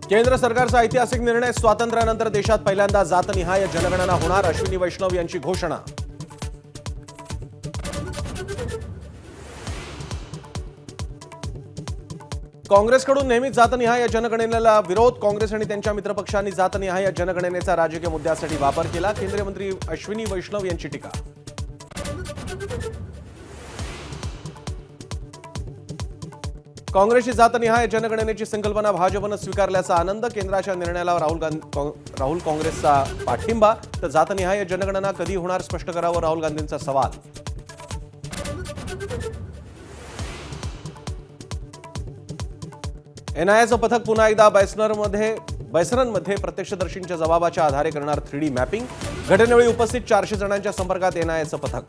केंद्र सरकारचा ऐतिहासिक निर्णय, स्वातंत्र्यानंतर देशात पहिल्यांदा जातनिहाय जनगणना होणार, अश्विनी वैष्णव यांची घोषणा. काँग्रेसकडून नेहमीच जातनिहाय जनगणनेला विरोध. काँग्रेस आणि त्यांच्या मित्रपक्षांनी जातनिहाय जनगणनेचा राजकीय मुद्द्यासाठी वापर केला. केंद्रीय मंत्री अश्विनी वैष्णव यांची टीका. काँग्रेसची जातनिहाय जनगणनेची संकल्पना भाजपनं स्वीकारल्याचा आनंद. केंद्राच्या निर्णयाला राहुल काँग्रेसचा पाठिंबा. तर जातनिहाय जनगणना कधी होणार स्पष्ट करावं, राहुल गांधींचा सवाल. एनआयएचं पथक पुन्हा एकदा बैसरनमध्ये प्रत्यक्षदर्शींच्या जबाबाच्या आधारे करणार 3D मॅपिंग. घटनेवेळी उपस्थित 400 जणांच्या संपर्कात एनआयएचं पथक.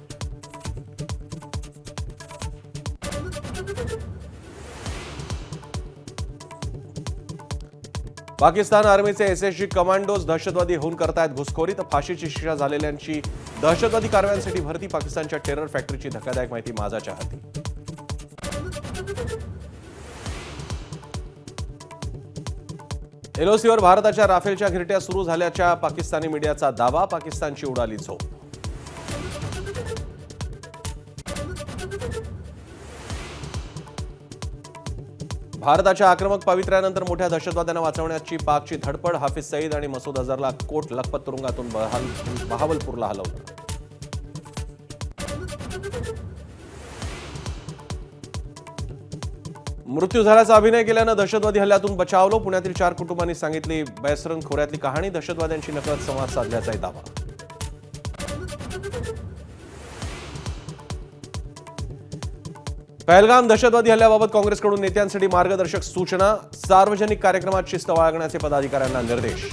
पाकिस्तान आर्मीचे एसएसजी कमांडोज दहशतवादी होऊन करतायत घुसखोरी. तर फाशीची शिक्षा झालेल्यांची दहशतवादी कारवायांसाठी भरती. पाकिस्तानच्या टेरर फॅक्टरीची धक्कादायक माहिती माझाच्या हाती. एलओसीवर भारताच्या राफेलच्या घिरट्या सुरू झाल्याच्या पाकिस्तानी मीडियाचा दावा. पाकिस्तानची उडाली झोप. भारताच्या आक्रमक पावित्र्यानंतर मोठ्या दहशतवाद्यांना वाचवण्याची पाकची धडपड. हाफिज सईद आणि मसूद अझहरला कोट लखपत तुरुंगातून बहावलपूरला हलवलं. मृत्यू झाल्याचा अभिनय केल्यानं दहशतवादी हल्ल्यातून बचावलो. पुण्यातील 4 कुटुंबांनी सांगितली बैसरन खोऱ्यातली कहाणी. दहशतवाद्यांशी नकळत संवाद साधल्याचाही दावा. पहलगाम दहशतवादी हल्ल्याबाबत काँग्रेसकडून नेत्यांसाठी मार्गदर्शक सूचना. सार्वजनिक कार्यक्रमात शिस्त बाळगण्याचे पदाधिकाऱ्यांना निर्देश.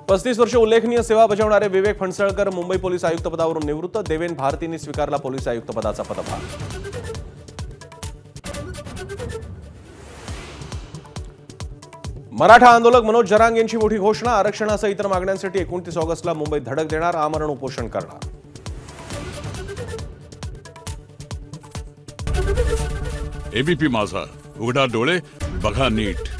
पस्तीस वर्ष उल्लेखनीय सेवा बजावणारे विवेक फणसळकर मुंबई पोलीस आयुक्त पदावरून निवृत्त. देवेन भारतींनी स्वीकारला पोलीस आयुक्त पदाचा पदभार. मराठा आंदोलक मनोज जरांग यांची मोठी घोषणा. आरक्षणासह इतर मागण्यांसाठी 29 ऑगस्टला मुंबईत धडक देणार. आमरण उपोषण करणार. एबीपी माझा, उघडा डोळे बघा नीट.